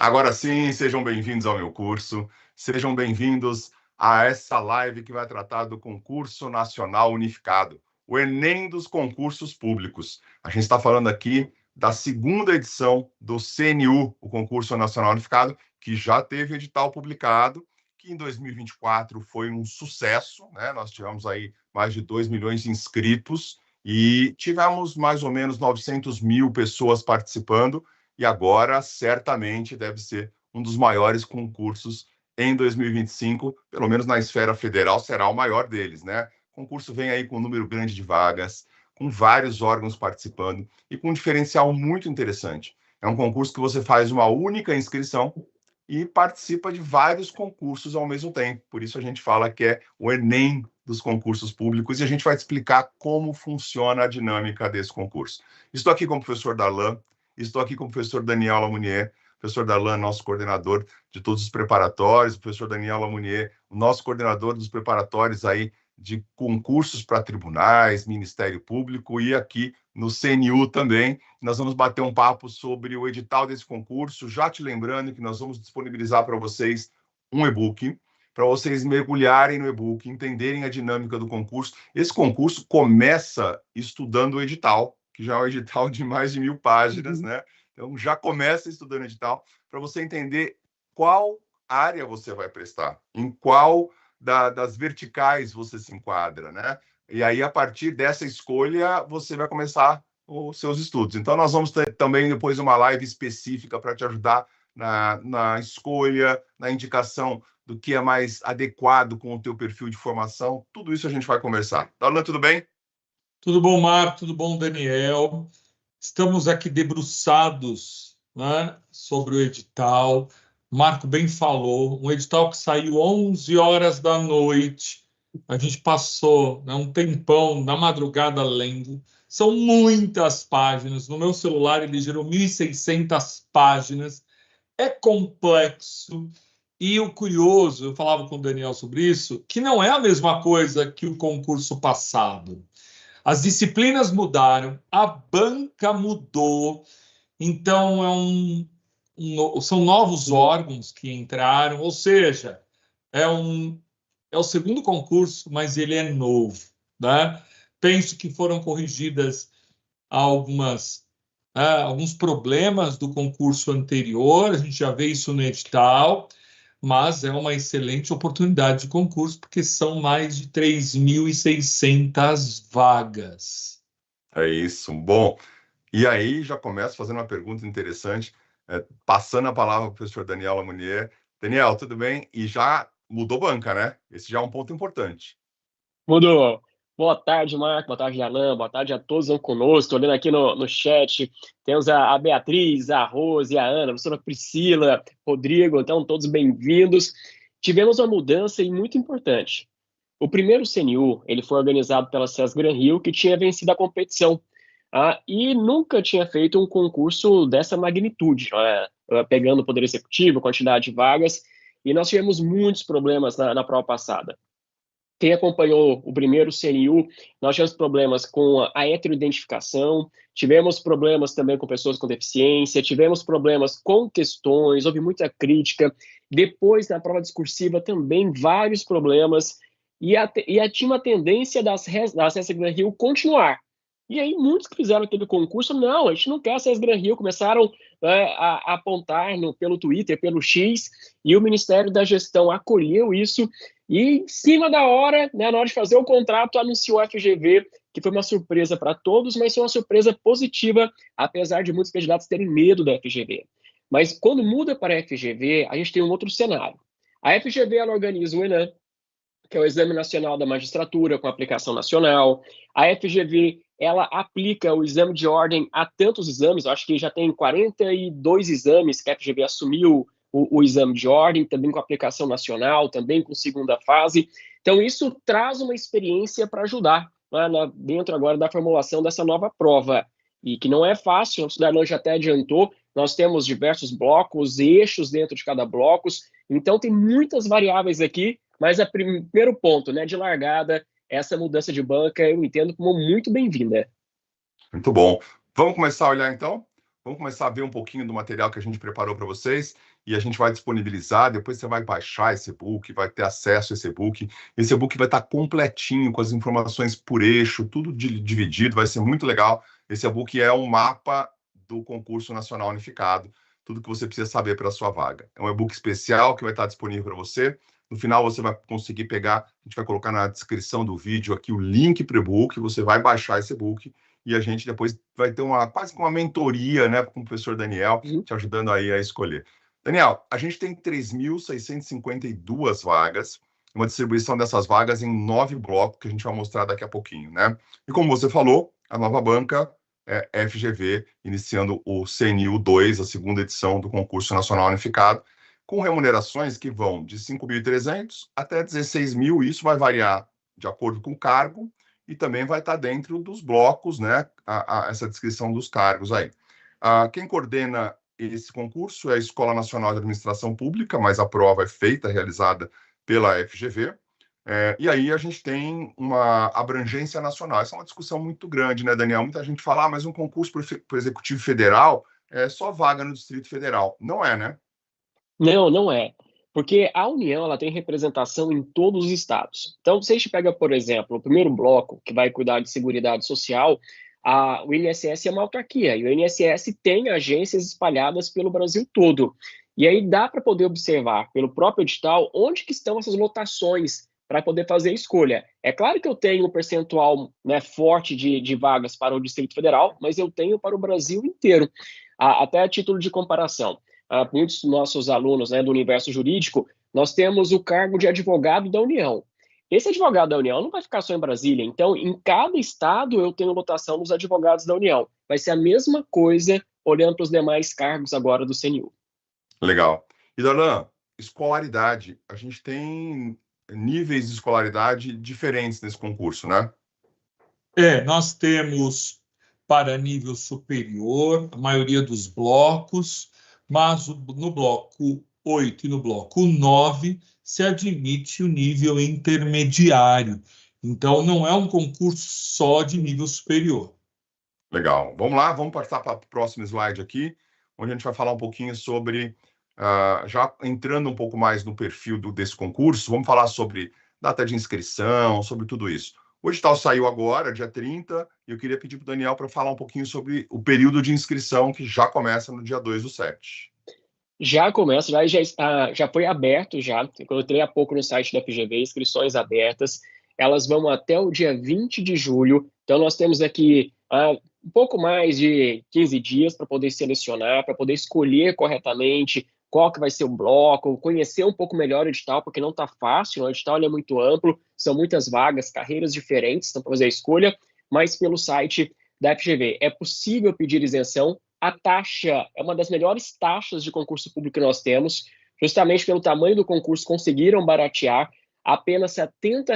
Agora sim, sejam bem-vindos ao meu curso, sejam bem-vindos a essa live que vai tratar do Concurso Nacional Unificado, o Enem dos concursos públicos. A gente está falando aqui da segunda edição do CNU, o Concurso Nacional Unificado, que já teve edital publicado, que em 2024 foi um sucesso, né? Nós tivemos aí mais de 2 milhões de inscritos e tivemos mais ou menos 900 mil pessoas participando, e agora certamente deve ser um dos maiores concursos em 2025, pelo menos na esfera federal, será o maior deles, né? O concurso vem aí com um número grande de vagas, com vários órgãos participando e com um diferencial muito interessante. É um concurso que você faz uma única inscrição e participa de vários concursos ao mesmo tempo. Por isso a gente fala que é o Enem dos concursos públicos e a gente vai te explicar como funciona a dinâmica desse concurso. Estou aqui com o professor Darlan, estou aqui com o professor Daniel Lamounier. O professor Darlan, nosso coordenador de todos os preparatórios, o professor Daniel Lamounier, o nosso coordenador dos preparatórios aí de concursos para tribunais, Ministério Público e aqui no CNU também. Nós vamos bater um papo sobre o edital desse concurso, já te lembrando que nós vamos disponibilizar para vocês um e-book, para vocês mergulharem no e-book, entenderem a dinâmica do concurso. Esse concurso começa estudando o edital, que já é um edital de mais de 1.000 páginas, né? Então, já começa estudando o edital, para você entender qual área você vai prestar, em qual das verticais você se enquadra, né? E aí, a partir dessa escolha, você vai começar os seus estudos. Então, nós vamos ter também depois uma live específica para te ajudar na escolha, na indicação do que é mais adequado com o teu perfil de formação. Tudo isso a gente vai conversar. Darlan, tudo bem? Tudo bom, Marco? Tudo bom, Daniel? Estamos aqui debruçados, né, sobre o edital. Marco bem falou, um edital que saiu 11 horas da noite. A gente passou, né, um tempão na madrugada lendo. São muitas páginas. No meu celular ele gerou 1.600 páginas. É complexo. E o curioso, eu falava com o Daniel sobre isso, que não é a mesma coisa que o concurso passado. As disciplinas mudaram, a banca mudou, então são novos órgãos que entraram, ou seja, é o segundo concurso, mas ele é novo, né? Penso que foram corrigidas alguns problemas do concurso anterior, a gente já vê isso no edital, mas é uma excelente oportunidade de concurso, porque são mais de 3.600 vagas. É isso. Bom, e aí já começo fazendo uma pergunta interessante, passando a palavra para o professor Daniel Lamounier. Daniel, tudo bem? E já mudou banca, né? Esse já é um ponto importante. Mudou. Boa tarde, Marco. Boa tarde, Alan. Boa tarde a todos que estão conosco. Estou olhando aqui no chat. Temos a Beatriz, a Rose, a Ana, a professora Priscila, Rodrigo. Então, todos bem-vindos. Tivemos uma mudança muito importante. O primeiro CNU ele foi organizado pela César Granrio, que tinha vencido a competição. E nunca tinha feito um concurso dessa magnitude, pegando o Poder Executivo, quantidade de vagas. E nós tivemos muitos problemas na prova passada. Quem acompanhou o primeiro CNU, nós tivemos problemas com a heteroidentificação, tivemos problemas também com pessoas com deficiência, tivemos problemas com questões, houve muita crítica. Depois, na prova discursiva, também vários problemas. E tinha uma tendência da César Granrio continuar. E aí, muitos que fizeram aquele concurso, não, a gente não quer a César Granrio, começaram a apontar pelo Twitter, pelo X, e o Ministério da Gestão acolheu isso. E em cima da hora, né, na hora de fazer o contrato, anunciou a FGV, que foi uma surpresa para todos, mas foi uma surpresa positiva, apesar de muitos candidatos terem medo da FGV. Mas quando muda para a FGV, a gente tem um outro cenário. A FGV ela organiza o ENAM, que é o Exame Nacional da Magistratura, com aplicação nacional. A FGV ela aplica o exame de ordem a tantos exames, eu acho que já tem 42 exames que a FGV assumiu o exame de ordem, também com aplicação nacional, também com segunda fase. Então, isso traz uma experiência para ajudar, né, dentro agora da formulação dessa nova prova. E que não é fácil, o Darlan já até adiantou, nós temos diversos blocos, eixos dentro de cada bloco, então tem muitas variáveis aqui, mas o primeiro ponto, né, de largada, essa mudança de banca, eu entendo como muito bem-vinda. Muito bom. Vamos começar a olhar, então? Vamos começar a ver um pouquinho do material que a gente preparou para vocês e a gente vai disponibilizar. Depois você vai baixar esse e-book, vai ter acesso a esse e-book. Esse e-book vai estar completinho, com as informações por eixo, tudo dividido, vai ser muito legal. Esse e-book é um mapa do Concurso Nacional Unificado, tudo que você precisa saber para a sua vaga. É um e-book especial que vai estar disponível para você. No final, você vai conseguir pegar, a gente vai colocar na descrição do vídeo aqui o link para o e-book, você vai baixar esse e-book e a gente depois vai ter quase que uma mentoria, né, com o professor Daniel, te ajudando aí a escolher. Daniel, a gente tem 3.652 vagas, uma distribuição dessas vagas em 9 blocos, que a gente vai mostrar daqui a pouquinho, né? E como você falou, a nova banca é FGV, iniciando o CNU 2, a segunda edição do Concurso Nacional Unificado, com remunerações que vão de 5.300 até 16.000, isso vai variar de acordo com o cargo, e também vai estar dentro dos blocos, né, essa descrição dos cargos aí. Quem coordena esse concurso é a Escola Nacional de Administração Pública, mas a prova é realizada pela FGV, e aí a gente tem uma abrangência nacional. Essa é uma discussão muito grande, né, Daniel? Muita gente fala, mas um concurso para o Executivo Federal é só vaga no Distrito Federal. Não é, né? Não, não é. Porque a União ela tem representação em todos os estados. Então, se a gente pega, por exemplo, o primeiro bloco, que vai cuidar de Seguridade Social, o INSS é uma autarquia, e o INSS tem agências espalhadas pelo Brasil todo. E aí dá para poder observar, pelo próprio edital, onde que estão essas lotações para poder fazer a escolha. É claro que eu tenho um percentual, né, forte de vagas para o Distrito Federal, mas eu tenho para o Brasil inteiro. Até a título de comparação. Muitos dos nossos alunos, né, do universo jurídico, nós temos o cargo de advogado da União. Esse advogado da União não vai ficar só em Brasília, então em cada estado eu tenho lotação dos advogados da União. Vai ser a mesma coisa olhando para os demais cargos agora do CNU. Legal. E, Darlan, escolaridade. A gente tem níveis de escolaridade diferentes nesse concurso, né? Nós temos para nível superior, a maioria dos blocos, mas no bloco 8 e no bloco 9 se admite o nível intermediário. Então, não é um concurso só de nível superior. Legal. Vamos lá, vamos passar para o próximo slide aqui, onde a gente vai falar um pouquinho sobre, já entrando um pouco mais no perfil desse concurso, vamos falar sobre data de inscrição, sobre tudo isso. O edital saiu agora, dia 30, e eu queria pedir para o Daniel para falar um pouquinho sobre o período de inscrição, que já começa no dia 2/7. Já começa, já foi aberto, já. Eu entrei há pouco no site da FGV, inscrições abertas. Elas vão até o dia 20 de julho. Então, nós temos aqui um pouco mais de 15 dias para poder selecionar, para poder escolher corretamente qual que vai ser o bloco, conhecer um pouco melhor o edital, porque não está fácil, o edital é muito amplo, são muitas vagas, carreiras diferentes, então para fazer a escolha, mas pelo site da FGV. É possível pedir isenção. A taxa é uma das melhores taxas de concurso público que nós temos, justamente pelo tamanho do concurso, conseguiram baratear apenas R$70.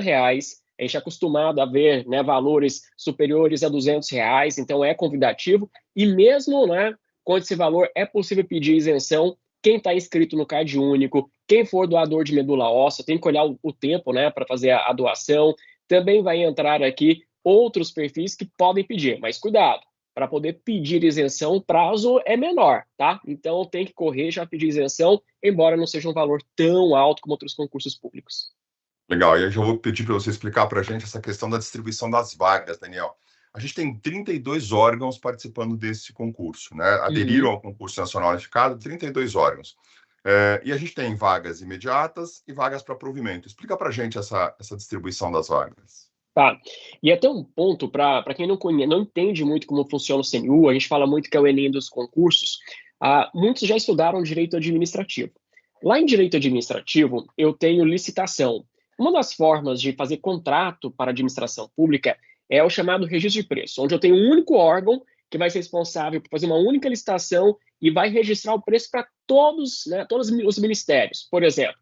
A gente é acostumado a ver, né, valores superiores a R$200, então é convidativo, e mesmo, né, com esse valor é possível pedir isenção. Quem está inscrito no Card Único, quem for doador de medula óssea, tem que olhar o tempo, né, para fazer a doação. Também vai entrar aqui outros perfis que podem pedir, mas cuidado, para poder pedir isenção, o prazo é menor, tá? Então tem que correr já pedir isenção, embora não seja um valor tão alto como outros concursos públicos. Legal, e aí eu vou pedir para você explicar para a gente essa questão da distribuição das vagas, Daniel. A gente tem 32 órgãos participando desse concurso, né? Aderiram ao Concurso Nacional Unificado, 32 órgãos. E a gente tem vagas imediatas e vagas para provimento. Explica para a gente essa distribuição das vagas. Tá, e até um ponto, para quem não entende muito como funciona o CNU, a gente fala muito que é o Enem dos concursos, muitos já estudaram direito administrativo. Lá em direito administrativo, eu tenho licitação. Uma das formas de fazer contrato para administração pública é o chamado registro de preço, onde eu tenho um único órgão que vai ser responsável por fazer uma única licitação e vai registrar o preço para todos, né, todos os ministérios. Por exemplo,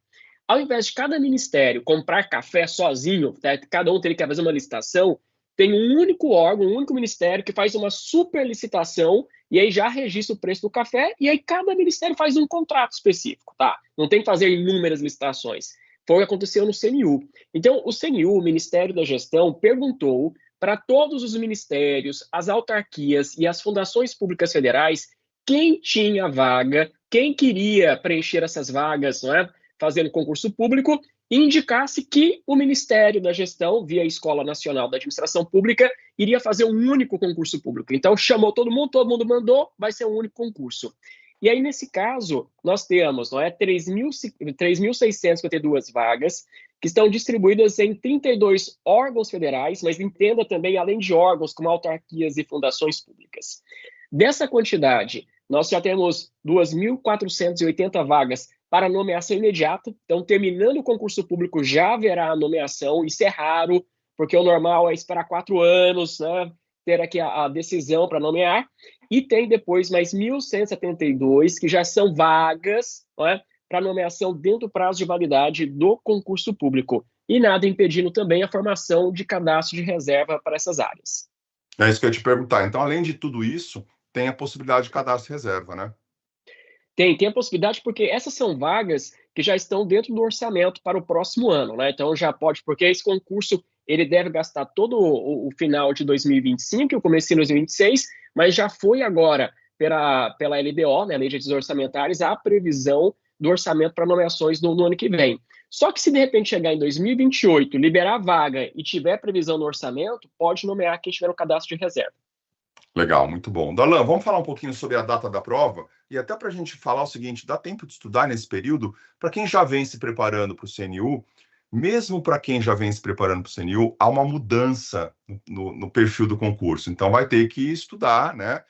ao invés de cada ministério comprar café sozinho, né, cada um teria que fazer uma licitação, tem um único órgão, um único ministério que faz uma super licitação e aí já registra o preço do café e aí cada ministério faz um contrato específico, tá? Não tem que fazer inúmeras licitações. Foi o que aconteceu no CNU. Então, o CNU, o Ministério da Gestão, perguntou para todos os ministérios, as autarquias e as fundações públicas federais quem tinha vaga, quem queria preencher essas vagas, não é? Fazendo concurso público, indicasse que o Ministério da Gestão, via Escola Nacional da Administração Pública, iria fazer um único concurso público. Então, chamou todo mundo mandou, vai ser um único concurso. E aí, nesse caso, nós temos 3.652 vagas, que estão distribuídas em 32 órgãos federais, mas entenda também, além de órgãos, como autarquias e fundações públicas. Dessa quantidade, nós já temos 2.480 vagas para nomeação imediata. Então, terminando o concurso público, já haverá a nomeação. Isso é raro, porque o normal é esperar 4 anos, né, ter aqui a decisão para nomear. E tem depois mais 1.172, que já são vagas, né, para nomeação dentro do prazo de validade do concurso público. E nada impedindo também a formação de cadastro de reserva para essas áreas. É isso que eu ia te perguntar. Então, além de tudo isso, tem a possibilidade de cadastro de reserva, né? Tem a possibilidade, porque essas são vagas que já estão dentro do orçamento para o próximo ano, né? Então já pode, porque esse concurso ele deve gastar todo o final de 2025 e o começo de 2026, mas já foi agora pela LDO, né, Lei de Diretrizes Orçamentárias, a previsão do orçamento para nomeações no ano que vem. Só que se de repente chegar em 2028, liberar a vaga e tiver previsão no orçamento, pode nomear quem tiver no cadastro de reserva. Legal, muito bom. Darlan, vamos falar um pouquinho sobre a data da prova e até para a gente falar o seguinte, dá tempo de estudar nesse período? Para quem já vem se preparando para o CNU, mesmo para quem já vem se preparando para o CNU, há uma mudança no perfil do concurso. Então, vai ter que estudar, né?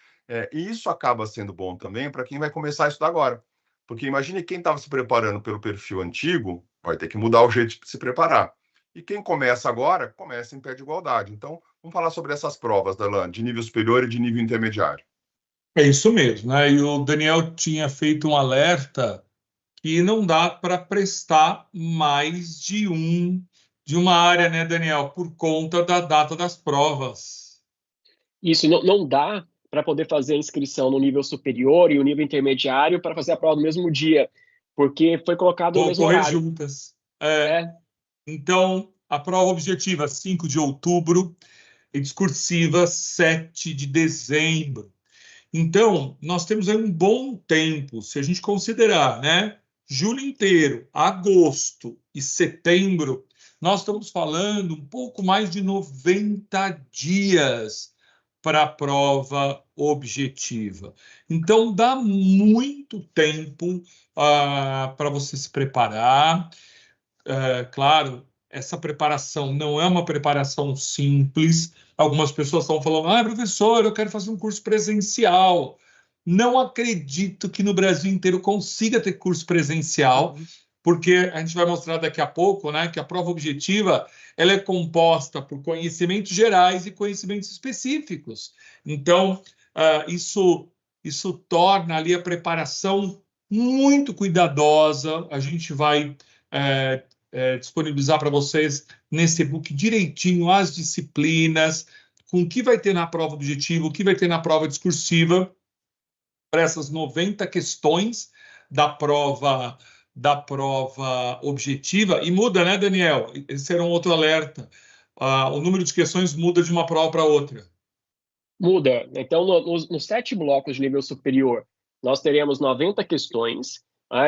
E isso acaba sendo bom também para quem vai começar a estudar agora. Porque imagine quem estava se preparando pelo perfil antigo, vai ter que mudar o jeito de se preparar. E quem começa agora, começa em pé de igualdade. Então, vamos falar sobre essas provas, Darlan, de nível superior e de nível intermediário. É isso mesmo, né? E o Daniel tinha feito um alerta que não dá para prestar mais de uma área, né, Daniel? Por conta da data das provas. Isso, não dá para poder fazer a inscrição no nível superior e o nível intermediário para fazer a prova no mesmo dia, porque foi colocado no mesmo horário. Juntas. Então, a prova objetiva, 5 de outubro, e discursiva, 7 de dezembro. Então, nós temos aí um bom tempo, se a gente considerar, né? Julho inteiro, agosto e setembro, nós estamos falando um pouco mais de 90 dias para a prova objetiva. Então, dá muito tempo para você se preparar. Claro, essa preparação não é uma preparação simples. Algumas pessoas estão falando, professor, eu quero fazer um curso presencial. Não acredito que no Brasil inteiro consiga ter curso presencial, porque a gente vai mostrar daqui a pouco, né, que a prova objetiva ela é composta por conhecimentos gerais e conhecimentos específicos. Então, isso torna ali a preparação muito cuidadosa. A gente vai disponibilizar para vocês nesse e-book direitinho as disciplinas, com o que vai ter na prova objetiva, o que vai ter na prova discursiva, para essas 90 questões da prova objetiva. E muda, né, Daniel? Esse era um outro alerta. O número de questões muda de uma prova para outra. Muda. Então, nos 7 blocos de nível superior, nós teremos 90 questões,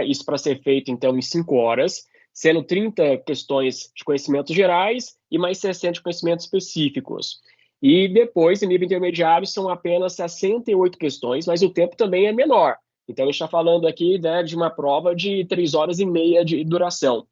isso para ser feito, então, em 5 horas, sendo 30 questões de conhecimentos gerais e mais 60 de conhecimentos específicos. E depois, em nível intermediário, são apenas 68 questões, mas o tempo também é menor. Então, a gente está falando aqui, né, de uma prova de 3 horas e meia de duração.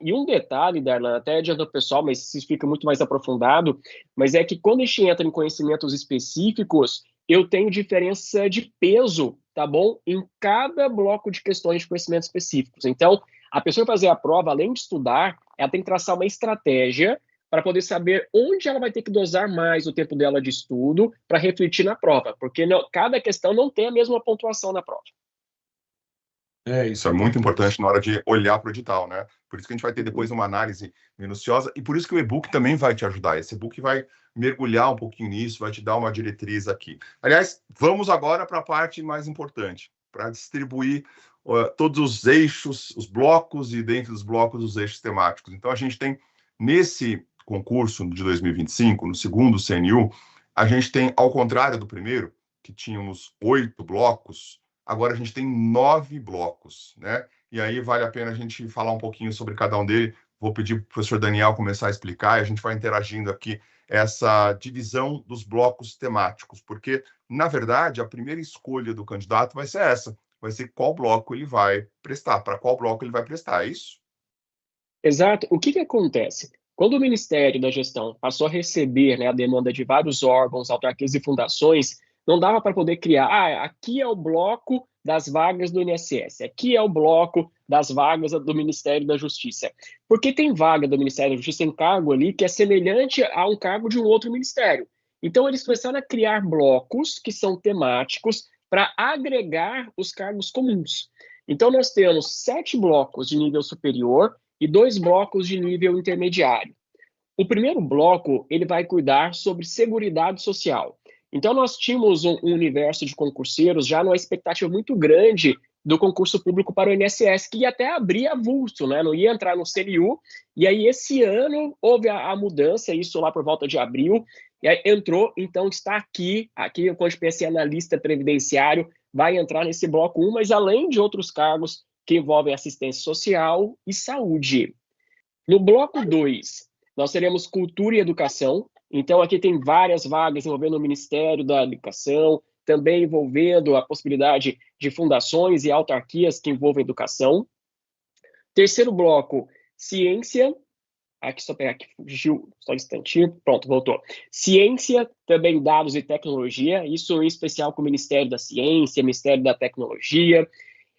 E um detalhe, Darlan, até adianta o pessoal, mas isso fica muito mais aprofundado, mas é que quando a gente entra em conhecimentos específicos, eu tenho diferença de peso, tá bom? Em cada bloco de questões de conhecimentos específicos. Então, a pessoa fazer a prova, além de estudar, ela tem que traçar uma estratégia para poder saber onde ela vai ter que dosar mais o tempo dela de estudo para refletir na prova, porque cada questão não tem a mesma pontuação na prova. Isso é muito importante na hora de olhar para o edital, né? Por isso que a gente vai ter depois uma análise minuciosa e por isso que o e-book também vai te ajudar. Esse e-book vai mergulhar um pouquinho nisso, vai te dar uma diretriz aqui. Aliás, vamos agora para a parte mais importante, para distribuir todos os eixos, os blocos e dentro dos blocos os eixos temáticos. Então, a gente tem, nesse concurso de 2025, no segundo CNU, a gente tem, ao contrário do primeiro, que tínhamos 8 blocos, agora a gente tem 9 blocos, né? E aí vale a pena a gente falar um pouquinho sobre cada um deles. Vou pedir para o professor Daniel começar a explicar e a gente vai interagindo aqui essa divisão dos blocos temáticos, porque, na verdade, a primeira escolha do candidato vai ser essa, vai ser qual bloco ele vai prestar, para qual bloco ele vai prestar, é isso? Exato. O que acontece? Quando o Ministério da Gestão passou a receber, né, a demanda de vários órgãos, autarquias e fundações, não dava para poder criar, aqui é o bloco das vagas do INSS, aqui é o bloco das vagas do Ministério da Justiça. Porque tem vaga do Ministério da Justiça em cargo ali que é semelhante a um cargo de um outro ministério. Então, eles começaram a criar blocos que são temáticos para agregar os cargos comuns. Então, nós temos 7 blocos de nível superior e 2 blocos de nível intermediário. O primeiro bloco, ele vai cuidar sobre seguridade social. Então, nós tínhamos um universo de concurseiros já numa expectativa muito grande do concurso público para o INSS, que ia até abrir avulso, né? Não ia entrar no CNU, e aí esse ano houve a mudança, isso lá por volta de abril, e aí entrou, então está aqui quando a gente pensa em analista previdenciário, vai entrar nesse bloco 1, mas além de outros cargos que envolvem assistência social e saúde. No bloco 2, nós teremos cultura e educação. Então, aqui tem várias vagas envolvendo o Ministério da Educação, também envolvendo a possibilidade de fundações e autarquias que envolvem educação. Terceiro bloco, ciência. Aqui, só pegar aqui, fugiu só um instantinho. Pronto, voltou. Ciência, também dados e tecnologia, isso em especial com o Ministério da Ciência, Ministério da Tecnologia,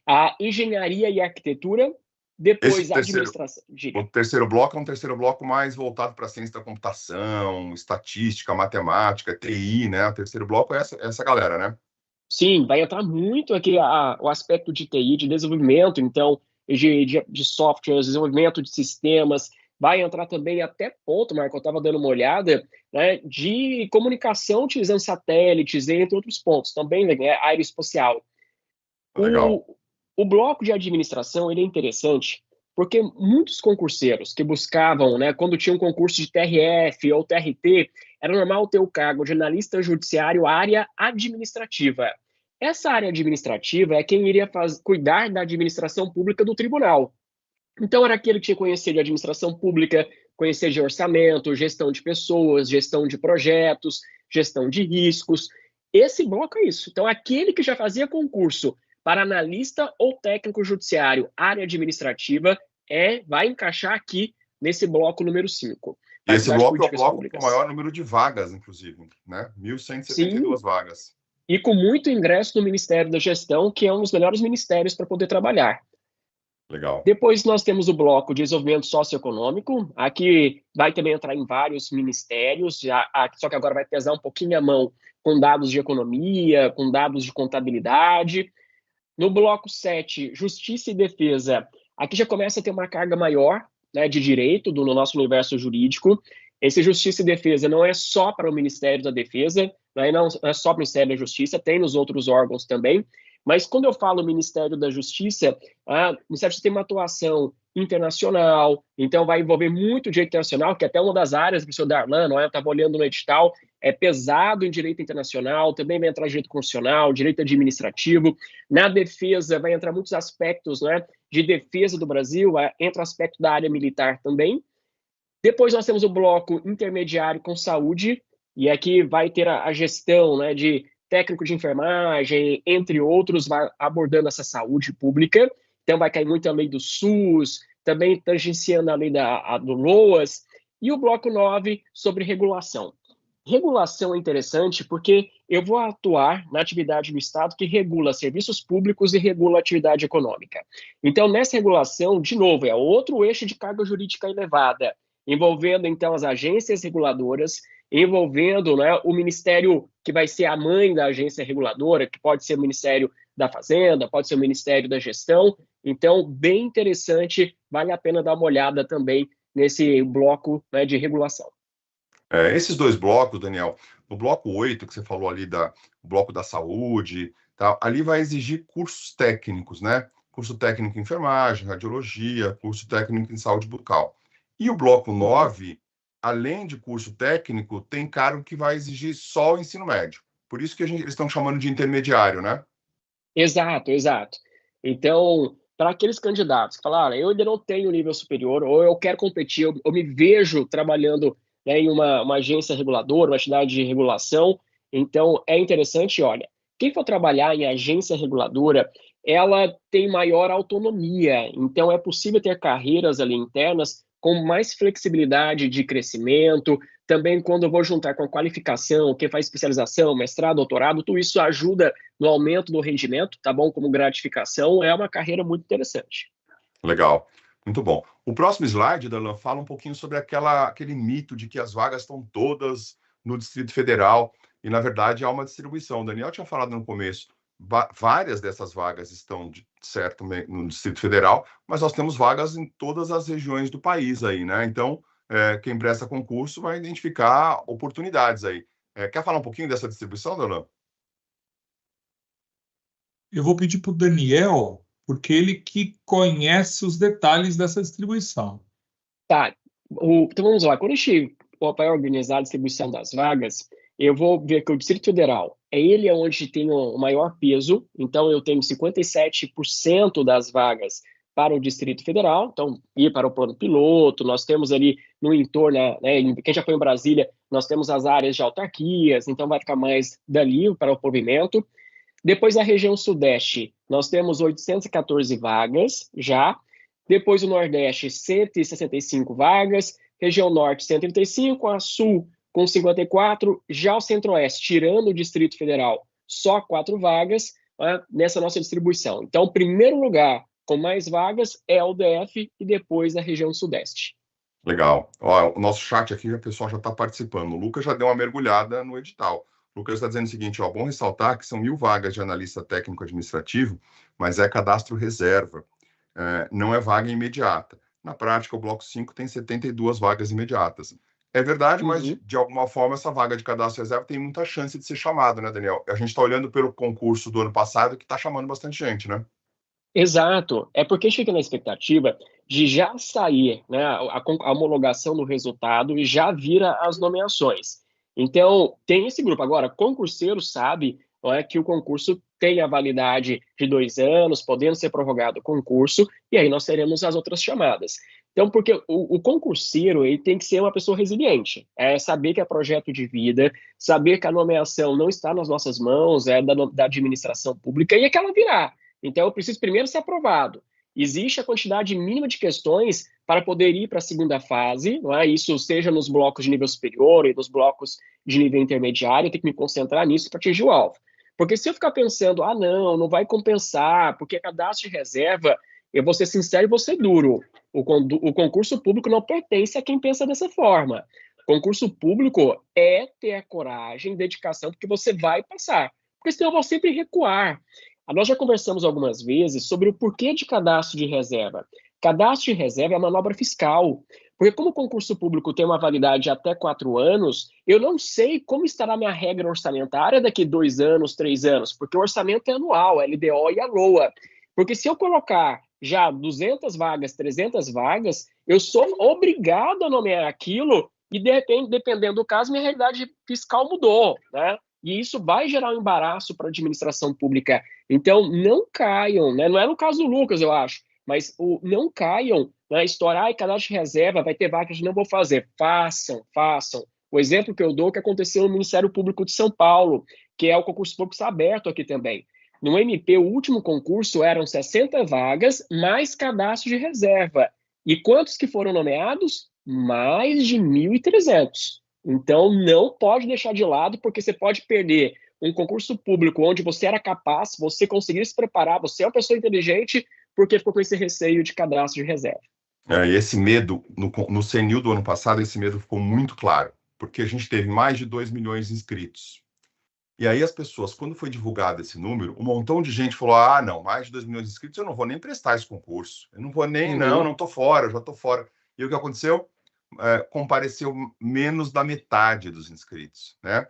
a engenharia e arquitetura, depois a administração. O terceiro bloco é um terceiro bloco mais voltado para a ciência da computação, estatística, matemática, TI, né? O terceiro bloco é essa galera, né? Sim, vai entrar muito aqui o aspecto de TI, de desenvolvimento, então, de softwares, desenvolvimento de sistemas, vai entrar também até ponto, Marco, eu estava dando uma olhada, né, de comunicação utilizando satélites, entre outros pontos, também aeroespacial. Legal. O bloco de administração, ele é interessante, porque muitos concurseiros que buscavam, né, quando tinha um concurso de TRF ou TRT, era normal ter o cargo de analista judiciário, área administrativa. Essa área administrativa é quem iria cuidar da administração pública do tribunal. Então, era aquele que tinha que conhecer de administração pública, conhecer de orçamento, gestão de pessoas, gestão de projetos, gestão de riscos. Esse bloco é isso. Então, aquele que já fazia concurso para analista ou técnico judiciário, área administrativa, vai encaixar aqui nesse bloco número 5. E esse bloco é o bloco com o maior número de vagas, inclusive, né? 1.172 vagas. E com muito ingresso no Ministério da Gestão, que é um dos melhores ministérios para poder trabalhar. Legal. Depois nós temos o bloco de desenvolvimento socioeconômico, aqui vai também entrar em vários ministérios, só que agora vai pesar um pouquinho a mão com dados de economia, com dados de contabilidade. No bloco 7, Justiça e Defesa, aqui já começa a ter uma carga maior, né, de direito no nosso universo jurídico. Esse Justiça e Defesa não é só para o Ministério da Defesa, né, não é só para o Ministério da Justiça, tem nos outros órgãos também. Mas quando eu falo Ministério da Justiça, o Ministério da Justiça tem uma atuação internacional, então vai envolver muito direito internacional, que é até uma das áreas do professor Darlan, eu estava olhando no edital, é pesado em direito internacional, também vai entrar direito constitucional, direito administrativo. Na defesa vai entrar muitos aspectos, né, de defesa do Brasil, entra o aspecto da área militar também. Depois nós temos o bloco intermediário com saúde, e aqui vai ter a gestão, né, de técnico de enfermagem, entre outros, vai abordando essa saúde pública. Então, vai cair muito a lei do SUS, também tangenciando a lei do LOAS. E o bloco 9, sobre regulação. Regulação é interessante porque eu vou atuar na atividade do Estado que regula serviços públicos e regula atividade econômica. Então, nessa regulação, de novo, é outro eixo de carga jurídica elevada, envolvendo, então, as agências reguladoras, envolvendo, né, o Ministério que vai ser a mãe da agência reguladora, que pode ser o Ministério da Fazenda, pode ser o Ministério da Gestão. Então, bem interessante, vale a pena dar uma olhada também nesse bloco, né, de regulação. Esses dois blocos, Daniel, no bloco 8, que você falou ali, o bloco da saúde, tá, ali vai exigir cursos técnicos, né? Curso técnico em enfermagem, radiologia, curso técnico em saúde bucal. E o bloco 9, além de curso técnico, tem cargo que vai exigir só o ensino médio. Por isso que eles estão chamando de intermediário, né? Exato, exato. Então, para aqueles candidatos que falaram, eu ainda não tenho nível superior, ou eu quero competir, eu me vejo trabalhando, né, em uma agência reguladora, uma entidade de regulação, então é interessante, olha, quem for trabalhar em agência reguladora, ela tem maior autonomia, então é possível ter carreiras ali internas com mais flexibilidade de crescimento. Também, quando eu vou juntar com a qualificação, quem faz especialização, mestrado, doutorado, tudo isso ajuda no aumento do rendimento, tá bom? Como gratificação, é uma carreira muito interessante. Legal, muito bom. O próximo slide, Darlan, fala um pouquinho sobre aquele mito de que as vagas estão todas no Distrito Federal, e, na verdade, há uma distribuição. O Daniel tinha falado no começo, várias dessas vagas estão, certo, no Distrito Federal, mas nós temos vagas em todas as regiões do país aí, né? Então, quem presta concurso vai identificar oportunidades aí. Quer falar um pouquinho dessa distribuição, Darlan? Eu vou pedir para o Daniel, porque ele que conhece os detalhes dessa distribuição. Tá, então vamos lá. Quando a gente vai organizar a distribuição das vagas, eu vou ver que o Distrito Federal, ele é onde tem o maior peso, então eu tenho 57% das vagas para o Distrito Federal, então ir para o plano piloto, nós temos ali no entorno, né, quem já foi em Brasília, nós temos as áreas de autarquias, então vai ficar mais dali para o provimento. Depois a região Sudeste, nós temos 814 vagas já. Depois o Nordeste, 165 vagas. Região Norte, 135. A Sul, com 54. Já o Centro-Oeste, tirando o Distrito Federal, só 4 vagas, né, nessa nossa distribuição. Então, o primeiro lugar com mais vagas é o DF e depois a região Sudeste. Legal. Ó, o nosso chat aqui, o pessoal já está participando. O Lucas já deu uma mergulhada no edital. O Lucas está dizendo o seguinte, ó, bom ressaltar que são 1.000 vagas de analista técnico administrativo, mas é cadastro reserva, não é vaga imediata. Na prática, o bloco 5 tem 72 vagas imediatas. É verdade, mas de alguma forma essa vaga de cadastro reserva tem muita chance de ser chamada, né, Daniel? A gente está olhando pelo concurso do ano passado que está chamando bastante gente, né? Exato. É porque a gente fica na expectativa de já sair, né, a homologação do resultado e já vira as nomeações. Então, tem esse grupo. Agora, concurseiro sabe, não é, que o concurso tem a validade de 2 anos, podendo ser prorrogado o concurso, e aí nós teremos as outras chamadas. Então, porque o concurseiro ele tem que ser uma pessoa resiliente, saber que é projeto de vida, saber que a nomeação não está nas nossas mãos, é da administração pública, e é que ela virá. Então, eu preciso primeiro ser aprovado. Existe a quantidade mínima de questões para poder ir para a segunda fase, não é? Isso seja nos blocos de nível superior e nos blocos de nível intermediário, eu tenho que me concentrar nisso para atingir o alvo. Porque se eu ficar pensando, não vai compensar, porque é cadastro de reserva, eu vou ser sincero e vou ser duro. O concurso público não pertence a quem pensa dessa forma. Concurso público é ter a coragem, dedicação, porque você vai passar. Porque senão eu vou sempre recuar. Nós já conversamos algumas vezes sobre o porquê de cadastro de reserva. Cadastro de reserva é manobra fiscal, porque como o concurso público tem uma validade de até 4 anos, eu não sei como estará minha regra orçamentária daqui 2 anos, 3 anos, porque o orçamento é anual, a LDO e a LOA. Porque se eu colocar já 200 vagas, 300 vagas, eu sou obrigado a nomear aquilo e, de repente, dependendo do caso, minha realidade fiscal mudou, né? E isso vai gerar um embaraço para a administração pública. Então, não caiam, né? Não é no caso do Lucas, eu acho, mas não caiam na história, cadastro de reserva, vai ter vagas, não vou fazer. Façam. O exemplo que eu dou que aconteceu no Ministério Público de São Paulo, que é o concurso público está aberto aqui também. No MP, o último concurso eram 60 vagas, mais cadastro de reserva. E quantos que foram nomeados? Mais de 1.300. Então, não pode deixar de lado, porque você pode perder um concurso público onde você era capaz, você conseguiu se preparar, você é uma pessoa inteligente, porque ficou com esse receio de cadastro de reserva. E esse medo, no CNIL do ano passado, esse medo ficou muito claro, porque a gente teve mais de 2 milhões de inscritos. E aí as pessoas, quando foi divulgado esse número, um montão de gente falou, não, mais de 2 milhões de inscritos, eu não vou nem prestar esse concurso. Eu não vou nem, não estou fora, eu já estou fora. E o que aconteceu? Compareceu menos da metade dos inscritos, né?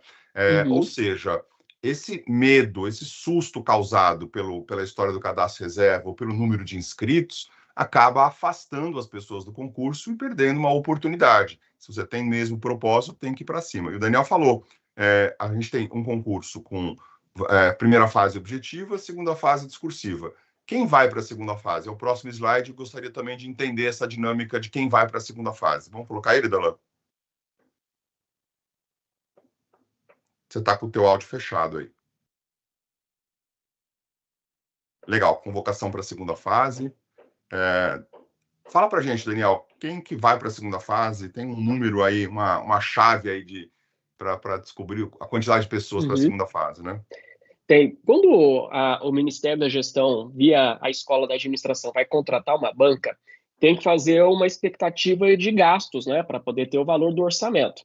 Ou seja, esse medo, esse susto causado pela história do cadastro reserva ou pelo número de inscritos acaba afastando as pessoas do concurso e perdendo uma oportunidade. Se você tem mesmo propósito, tem que ir para cima. E o Daniel falou, a gente tem um concurso com primeira fase objetiva, segunda fase discursiva. Quem vai para a segunda fase? É o próximo slide. Eu gostaria também de entender essa dinâmica de quem vai para a segunda fase. Vamos colocar ele, Darlan? Você está com o teu áudio fechado aí. Legal, convocação para a segunda fase. Fala para a gente, Daniel, quem que vai para a segunda fase? Tem um número aí, uma chave aí para descobrir a quantidade de pessoas para a segunda fase, né? Tem. Quando o Ministério da Gestão, via a Escola da Administração, vai contratar uma banca, tem que fazer uma expectativa de gastos, né, para poder ter o valor do orçamento.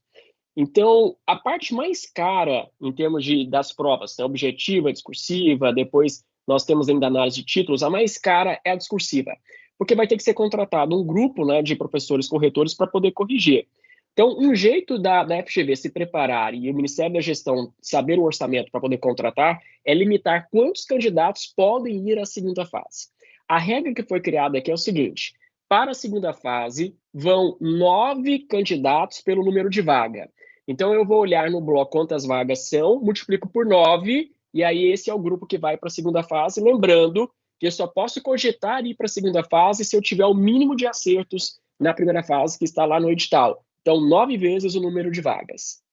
Então, a parte mais cara, em termos das provas, né, objetiva, discursiva, depois nós temos ainda a análise de títulos, a mais cara é a discursiva, porque vai ter que ser contratado um grupo, né, de professores corretores para poder corrigir. Então, um jeito da FGV se preparar e o Ministério da Gestão saber o orçamento para poder contratar é limitar quantos candidatos podem ir à segunda fase. A regra que foi criada aqui é o seguinte: para a segunda fase, vão 9 candidatos pelo número de vaga. Então, eu vou olhar no bloco quantas vagas são, multiplico por 9, e aí esse é o grupo que vai para a segunda fase. Lembrando que eu só posso cogitar ir para a segunda fase se eu tiver o mínimo de acertos na primeira fase, que está lá no edital. Então, 9 vezes o número de vagas.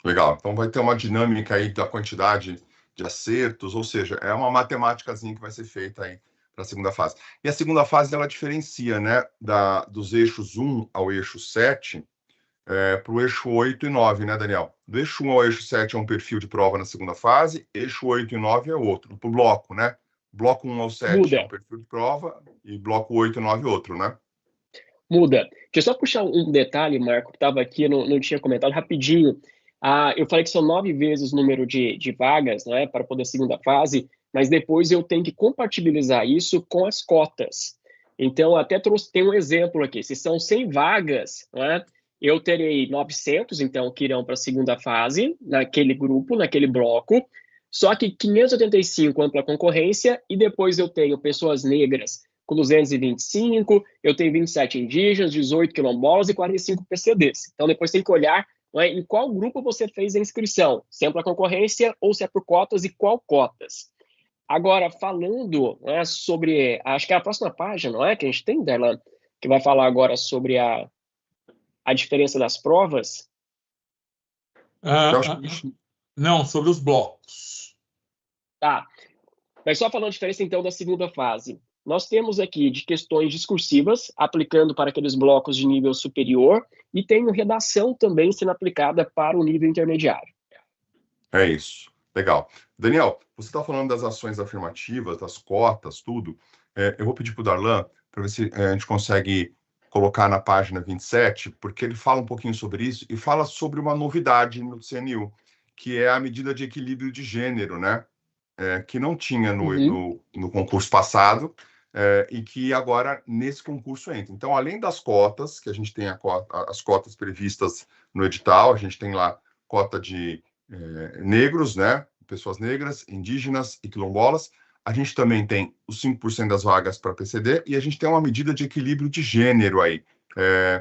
Legal. Então, vai ter uma dinâmica aí da quantidade de acertos, ou seja, é uma matemáticazinha que vai ser feita aí para a segunda fase. E a segunda fase, ela diferencia, né, dos eixos 1 ao eixo 7 para o eixo 8 e 9, né, Daniel? Do eixo 1 ao eixo 7 é um perfil de prova na segunda fase, eixo 8 e 9 é outro, para o bloco, né? Bloco 1 ao 7 Muda. É um perfil de prova e bloco 8 e 9 é outro, né? Muda. Deixa eu só puxar um detalhe, Marco, que estava aqui, não tinha comentado rapidinho. Eu falei que são 9 vezes o número de vagas, né, para poder segunda fase, mas depois eu tenho que compatibilizar isso com as cotas. Então, até tem um exemplo aqui. Se são 100 vagas, né, eu terei 900, então, que irão para a segunda fase, naquele grupo, naquele bloco, só que 585 ampla concorrência, e depois eu tenho pessoas negras com 225, eu tenho 27 indígenas, 18 quilombolas e 45 PCDs. Então, depois tem que olhar, né, em qual grupo você fez a inscrição, se é para concorrência ou se é por cotas e qual cotas. Agora, falando, né, sobre, acho que é a próxima página, não é, que a gente tem, Darlan, que vai falar agora sobre a diferença das provas. Não, sobre os blocos. Tá. Mas só falando a diferença, então, da segunda fase. Nós temos aqui de questões discursivas, aplicando para aqueles blocos de nível superior, e tem redação também sendo aplicada para o nível intermediário. É isso. Legal. Daniel, você está falando das ações afirmativas, das cotas, tudo. Eu vou pedir para o Darlan, para ver se a gente consegue colocar na página 27, porque ele fala um pouquinho sobre isso e fala sobre uma novidade no CNU, que é a medida de equilíbrio de gênero, né? Que não tinha no concurso passado, e que agora nesse concurso entra. Então, além das cotas, que a gente tem as cotas previstas no edital, a gente tem lá cota de negros, né, pessoas negras, indígenas e quilombolas, a gente também tem os 5% das vagas para PCD e a gente tem uma medida de equilíbrio de gênero aí.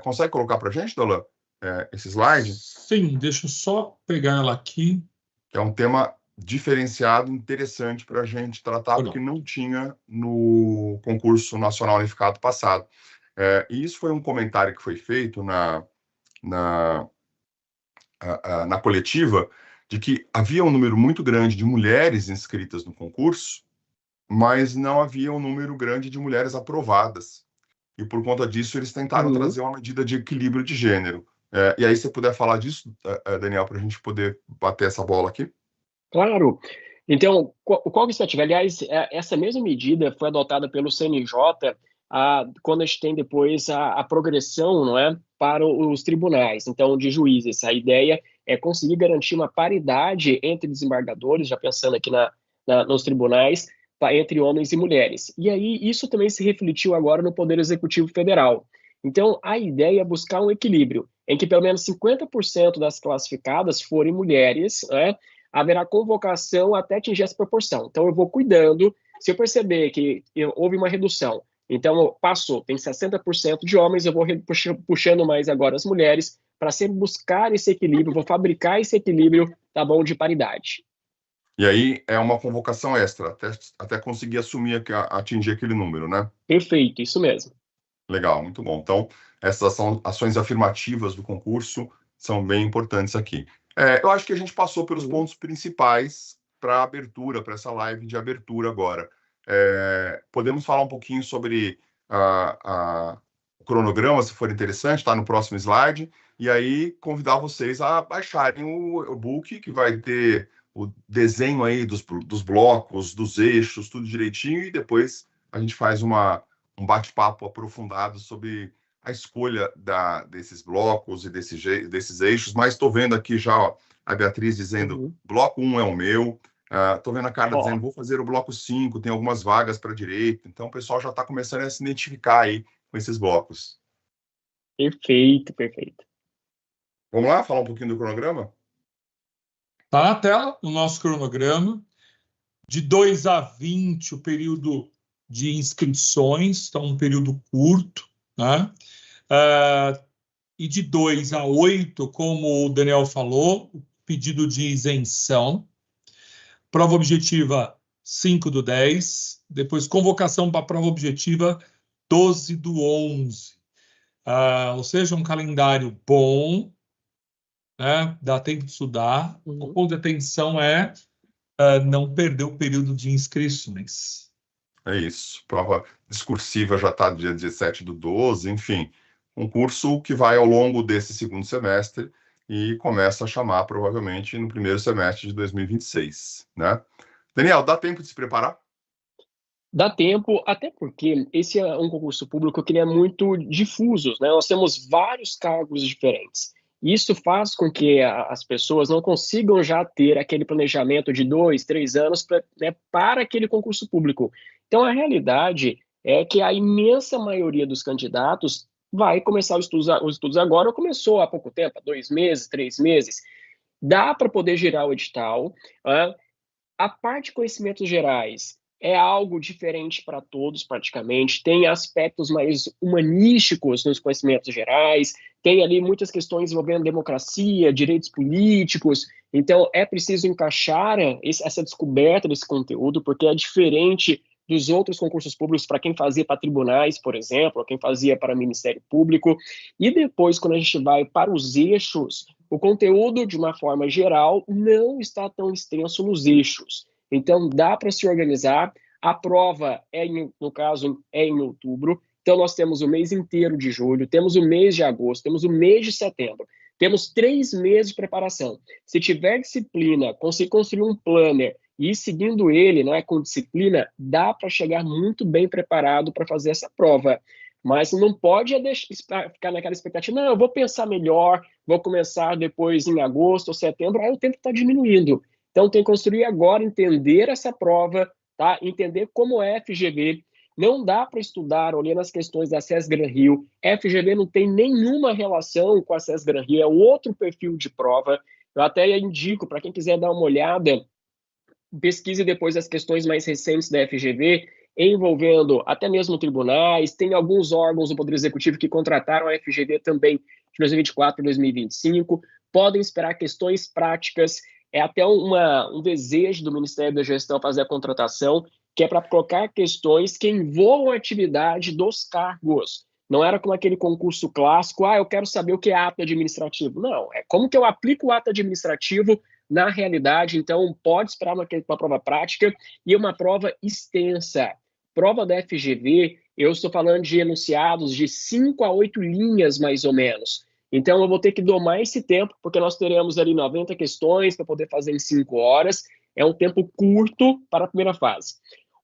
Consegue colocar para a gente, Darlan, esse slide? Sim, deixa eu só pegar ela aqui. É um tema diferenciado, interessante para a gente tratar, porque não tinha no concurso nacional unificado passado. E isso foi um comentário que foi feito na coletiva, de que havia um número muito grande de mulheres inscritas no concurso, mas não havia um número grande de mulheres aprovadas. E por conta disso, eles tentaram trazer uma medida de equilíbrio de gênero. E aí, se você puder falar disso, Daniel, para a gente poder bater essa bola aqui. Claro. Então, qual expectativa? Aliás, essa mesma medida foi adotada pelo CNJ quando a gente tem depois a progressão, não é, para os tribunais, então, de juízes. A ideia é conseguir garantir uma paridade entre desembargadores, já pensando aqui nos tribunais, entre homens e mulheres. E aí, isso também se refletiu agora no Poder Executivo Federal. Então, a ideia é buscar um equilíbrio em que pelo menos 50% das classificadas forem mulheres, né? Haverá convocação até atingir essa proporção. Então, eu vou cuidando. Se eu perceber que houve uma redução, então passou, tem 60% de homens, eu vou puxando mais agora as mulheres para sempre buscar esse equilíbrio, vou fabricar esse equilíbrio, tá bom, de paridade. E aí é uma convocação extra, até conseguir assumir, atingir aquele número, né? Perfeito, isso mesmo. Legal, muito bom. Então, essas são ações afirmativas do concurso, são bem importantes aqui. Eu acho que a gente passou pelos pontos principais para a abertura, para essa live de abertura agora. Podemos falar um pouquinho sobre o cronograma, se for interessante, está no próximo slide, e aí convidar vocês a baixarem o book, que vai ter o desenho aí dos blocos, dos eixos, tudo direitinho, e depois a gente faz um bate-papo aprofundado sobre a escolha desses blocos e desses eixos, mas estou vendo aqui já a Beatriz dizendo, bloco 1 é o meu, estou vendo a Carla dizendo, vou fazer o bloco 5, tem algumas vagas para a direita, então o pessoal já está começando a se identificar aí com esses blocos. Perfeito. Vamos lá, falar um pouquinho do cronograma? Está na tela o nosso cronograma. De 2 a 20, o período de inscrições, então um período curto, né? E de 2 a 8, como o Daniel falou, o pedido de isenção. Prova objetiva 5/10, depois convocação para a prova objetiva 12/11. Ou seja, um calendário bom, né? Dá tempo de estudar. O ponto de atenção é não perder o período de inscrições. É isso. Prova discursiva já está dia 17/12, enfim. Um curso que vai ao longo desse segundo semestre e começa a chamar, provavelmente, no primeiro semestre de 2026, né? Daniel, dá tempo de se preparar? Dá tempo, até porque esse é um concurso público que ele é muito difuso, né? Nós temos vários cargos diferentes. Isso faz com que as pessoas não consigam já ter aquele planejamento de 2, 3 anos para aquele concurso público. Então, a realidade é que a imensa maioria dos candidatos vai começar os estudos agora, ou começou há pouco tempo, há 2 meses, 3 meses. Dá para poder girar o edital. A parte de conhecimentos gerais é algo diferente para todos, praticamente. Tem aspectos mais humanísticos nos conhecimentos gerais, tem ali muitas questões envolvendo democracia, direitos políticos. Então, é preciso encaixar essa descoberta desse conteúdo, porque é diferente dos outros concursos públicos para quem fazia para tribunais, por exemplo, ou quem fazia para Ministério Público. E depois, quando a gente vai para os eixos, o conteúdo, de uma forma geral, não está tão extenso nos eixos. Então, dá para se organizar. A prova, no caso, é em outubro. Então, nós temos o mês inteiro de julho, temos o mês de agosto, temos o mês de setembro. Temos 3 meses de preparação. Se tiver disciplina, conseguir construir um planner e ir seguindo ele, não é, com disciplina, dá para chegar muito bem preparado para fazer essa prova. Mas não pode ficar naquela expectativa, não, eu vou pensar melhor, vou começar depois em agosto ou setembro, aí o tempo está diminuindo. Então, tem que construir agora, entender essa prova, tá? Entender como é FGV. Não dá para estudar olhando as questões da SES Gran Rio. FGV não tem nenhuma relação com a SES Gran Rio, é outro perfil de prova. Eu até indico, para quem quiser dar uma olhada, pesquise depois as questões mais recentes da FGV, envolvendo até mesmo tribunais. Tem alguns órgãos do Poder Executivo que contrataram a FGV também de 2024 e 2025. Podem esperar questões práticas. É até um desejo do Ministério da Gestão fazer a contratação, que é para colocar questões que envolvam a atividade dos cargos. Não era como aquele concurso clássico, eu quero saber o que é ato administrativo. Não, é como que eu aplico o ato administrativo na realidade. Então, pode esperar uma prova prática e uma prova extensa. Prova da FGV, eu estou falando de enunciados de 5 a 8 linhas, mais ou menos. Então, eu vou ter que domar esse tempo, porque nós teremos ali 90 questões para poder fazer em 5 horas. É um tempo curto para a primeira fase.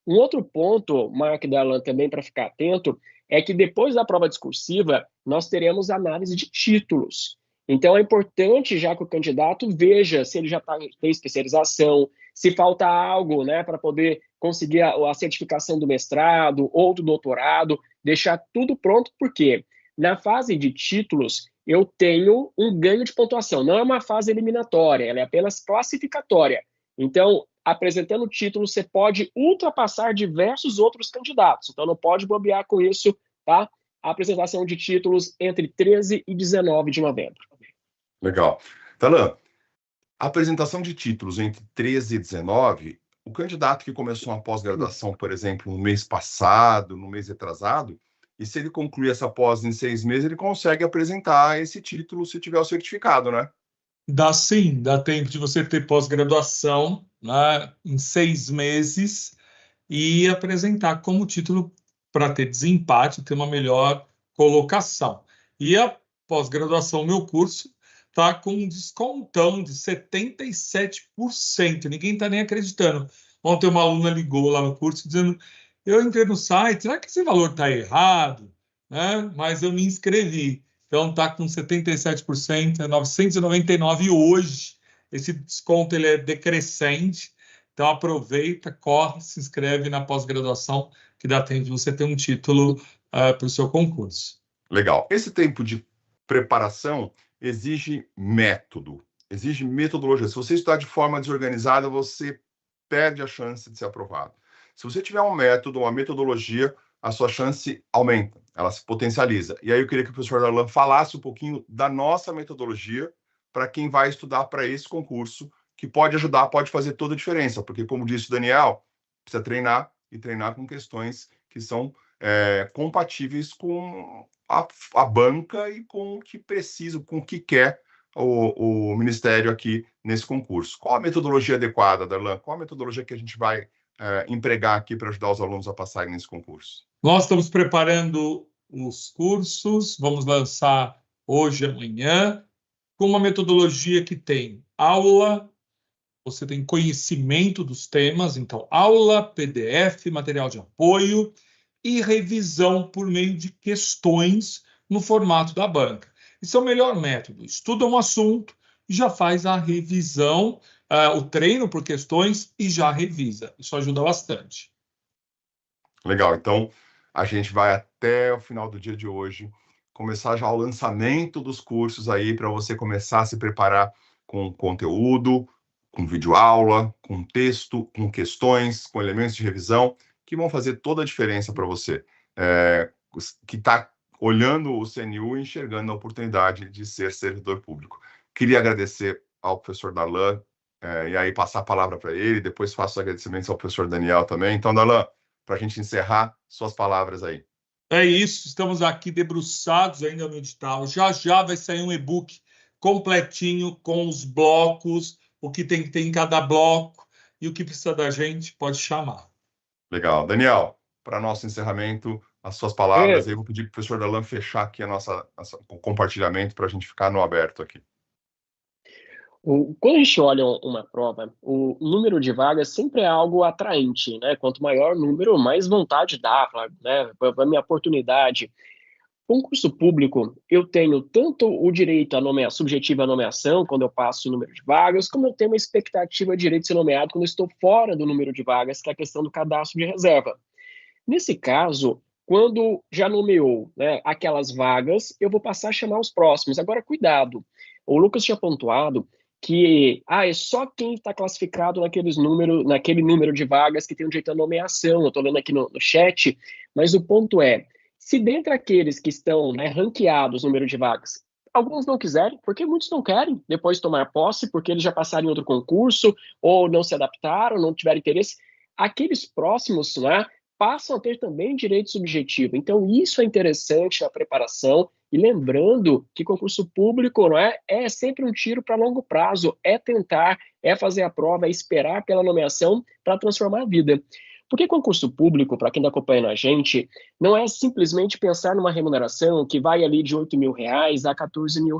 Um outro ponto, Mark e Darlan, também para ficar atento, é que depois da prova discursiva, nós teremos análise de títulos. Então, é importante já que o candidato veja se ele já tem especialização, se falta algo, né, para poder conseguir a certificação do mestrado ou do doutorado, deixar tudo pronto, porque na fase de títulos, eu tenho um ganho de pontuação. Não é uma fase eliminatória, ela é apenas classificatória. Então, apresentando o título, você pode ultrapassar diversos outros candidatos. Então, não pode bobear com isso, tá? A apresentação de títulos entre 13 e 19 de novembro. Legal. Talan, a apresentação de títulos entre 13 e 19, o candidato que começou uma pós-graduação, por exemplo, no mês passado, no mês retrasado, e se ele concluir essa pós em 6 meses, ele consegue apresentar esse título se tiver o certificado, né? Dá sim, dá tempo de você ter pós-graduação, né, em 6 meses e apresentar como título para ter desempate, ter uma melhor colocação. E a pós-graduação, meu curso, está com um descontão de 77%. Ninguém está nem acreditando. Ontem uma aluna ligou lá no curso dizendo: eu entrei no site, será que esse valor está errado? Né? Mas eu me inscrevi. Então está com 77%, é 999 hoje. Esse desconto ele é decrescente. Então aproveita, corre, se inscreve na pós-graduação, que dá tempo de você ter um título para o seu concurso. Legal. Esse tempo de preparação exige método, exige metodologia. Se você estudar de forma desorganizada, você perde a chance de ser aprovado. Se você tiver um método, uma metodologia, a sua chance aumenta, ela se potencializa. E aí eu queria que o professor Darlan falasse um pouquinho da nossa metodologia para quem vai estudar para esse concurso, que pode ajudar, pode fazer toda a diferença, porque, como disse o Daniel, precisa treinar e treinar com questões que são compatíveis com a banca e com o que precisa, com o que quer o Ministério aqui nesse concurso. Qual a metodologia adequada, Darlan? Qual a metodologia que a gente vai empregar aqui para ajudar os alunos a passarem nesse concurso? Nós estamos preparando os cursos, vamos lançar hoje e amanhã, com uma metodologia que tem aula, você tem conhecimento dos temas, então aula, PDF, material de apoio e revisão por meio de questões no formato da banca. Esse é o melhor método. Estuda um assunto e já faz a revisão, o treino por questões e já revisa. Isso ajuda bastante. Legal. Então, a gente vai até o final do dia de hoje começar já o lançamento dos cursos aí para você começar a se preparar com conteúdo, com videoaula, com texto, com questões, com elementos de revisão, que vão fazer toda a diferença para você, que está olhando o CNU e enxergando a oportunidade de ser servidor público. Queria agradecer ao professor Darlan, e aí passar a palavra para ele, depois faço agradecimentos ao professor Daniel também. Então, Darlan, para a gente encerrar, suas palavras aí. É isso, estamos aqui debruçados ainda no edital. Já já vai sair um e-book completinho com os blocos, o que tem que ter em cada bloco e o que precisa da gente, pode chamar. Legal. Daniel, para nosso encerramento, as suas palavras. Eu vou pedir para o professor Darlan fechar aqui o compartilhamento para a gente ficar no aberto aqui. Quando a gente olha uma prova, o número de vagas sempre é algo atraente, né? Quanto maior o número, mais vontade dá, né? Para minha oportunidade. Concurso público, eu tenho tanto o direito à subjetiva à nomeação, quando eu passo o número de vagas, como eu tenho uma expectativa de direito de ser nomeado quando eu estou fora do número de vagas, que é a questão do cadastro de reserva. Nesse caso, quando já nomeou, né, aquelas vagas, eu vou passar a chamar os próximos. Agora, cuidado, o Lucas tinha pontuado que é só quem está classificado naquele número de vagas que tem o direito à nomeação. Eu estou lendo aqui no chat, mas o ponto é, se dentre aqueles que estão, né, ranqueados no número de vagas, alguns não quiserem, porque muitos não querem depois tomar posse, porque eles já passaram em outro concurso, ou não se adaptaram, não tiveram interesse, aqueles próximos, né, passam a ter também direito subjetivo. Então, isso é interessante na preparação, e lembrando que concurso público não é sempre um tiro para longo prazo, é tentar, é fazer a prova, é esperar pela nomeação para transformar a vida. Porque concurso público, para quem está acompanhando a gente, não é simplesmente pensar numa remuneração que vai ali de R$8 mil a R$14 mil.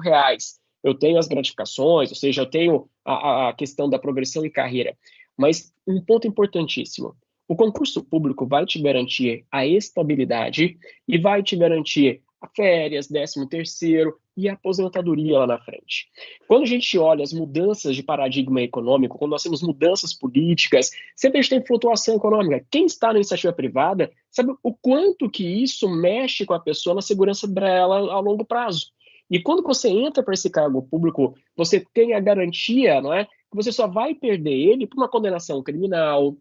Eu tenho as gratificações, ou seja, eu tenho a questão da progressão e carreira. Mas um ponto importantíssimo, o concurso público vai te garantir a estabilidade e vai te garantir férias, 13º e a aposentadoria lá na frente. Quando a gente olha as mudanças de paradigma econômico, quando nós temos mudanças políticas, sempre a gente tem flutuação econômica. Quem está na iniciativa privada sabe o quanto que isso mexe com a pessoa na segurança dela a longo prazo. E quando você entra para esse cargo público, você tem a garantia, não é, que você só vai perder ele por uma condenação criminal,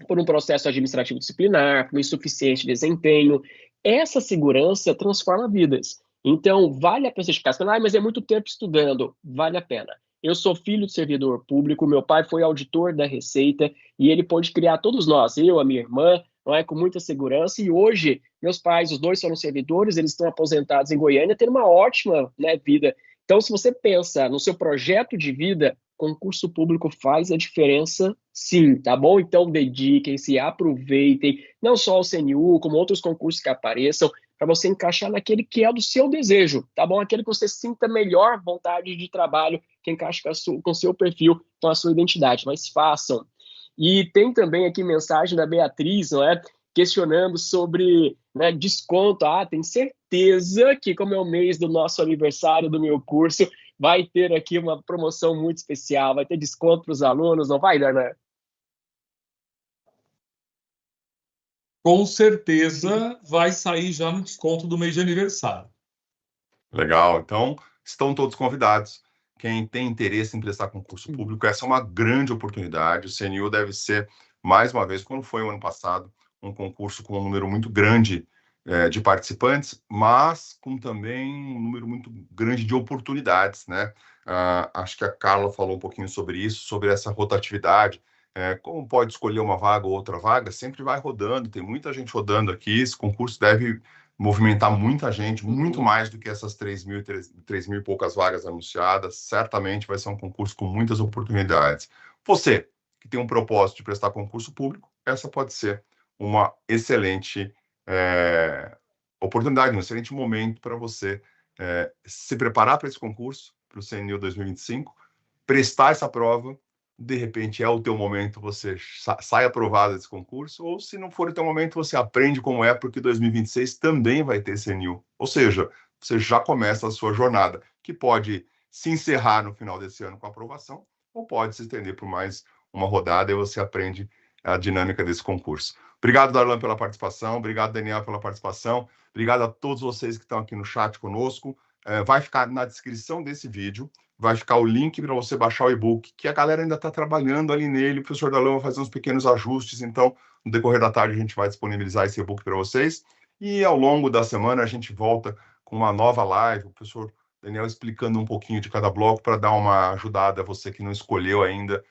por um processo administrativo disciplinar, por uma insuficiente desempenho. Essa segurança transforma vidas. Então, vale a pena você ficar. Mas é muito tempo estudando. Vale a pena. Eu sou filho de servidor público, meu pai foi auditor da Receita e ele pôde criar todos nós, eu, a minha irmã, não é, com muita segurança. E hoje, meus pais, os dois foram servidores, eles estão aposentados em Goiânia, tendo uma ótima, né, vida. Então, se você pensa no seu projeto de vida, concurso público faz a diferença, sim, tá bom? Então, dediquem-se, aproveitem, não só o CNU, como outros concursos que apareçam, para você encaixar naquele que é do seu desejo, tá bom? Aquele que você sinta melhor vontade de trabalho, que encaixe com o seu perfil, com a sua identidade, mas façam. E tem também aqui mensagem da Beatriz, não é? Questionando sobre, né, desconto. Tem certeza que, como é o mês do nosso aniversário do meu curso, vai ter aqui uma promoção muito especial, vai ter desconto para os alunos, não vai, Darlan? Com certeza vai sair já no desconto do mês de aniversário. Legal, então estão todos convidados. Quem tem interesse em prestar concurso público, essa é uma grande oportunidade. O CNU deve ser, mais uma vez, como foi o ano passado, um concurso com um número muito grande de participantes, mas com também um número muito grande de oportunidades, né? Acho que a Carla falou um pouquinho sobre isso, sobre essa rotatividade. Como pode escolher uma vaga ou outra vaga, sempre vai rodando, tem muita gente rodando aqui, esse concurso deve movimentar muita gente, muito mais do que essas 3 mil e poucas vagas anunciadas. Certamente vai ser um concurso com muitas oportunidades. Você, que tem um propósito de prestar concurso público, essa pode ser uma excelente oportunidade, um excelente momento para você se preparar para esse concurso, para o CNU 2025, prestar essa prova. De repente é o teu momento, você sai aprovado desse concurso, ou se não for o teu momento, você aprende como é, porque 2026 também vai ter CNU. Ou seja, você já começa a sua jornada, que pode se encerrar no final desse ano com a aprovação, ou pode se estender por mais uma rodada e você aprende a dinâmica desse concurso. Obrigado, Darlan, pela participação, obrigado, Daniel, pela participação, obrigado a todos vocês que estão aqui no chat conosco. Vai ficar na descrição desse vídeo, vai ficar o link para você baixar o e-book, que a galera ainda está trabalhando ali nele, o professor Darlan vai fazer uns pequenos ajustes, então, no decorrer da tarde, a gente vai disponibilizar esse e-book para vocês, e ao longo da semana a gente volta com uma nova live, o professor Daniel explicando um pouquinho de cada bloco, para dar uma ajudada a você que não escolheu ainda,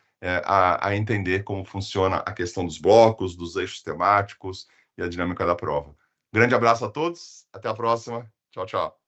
a entender como funciona a questão dos blocos, dos eixos temáticos e a dinâmica da prova. Grande abraço a todos, até a próxima, tchau, tchau.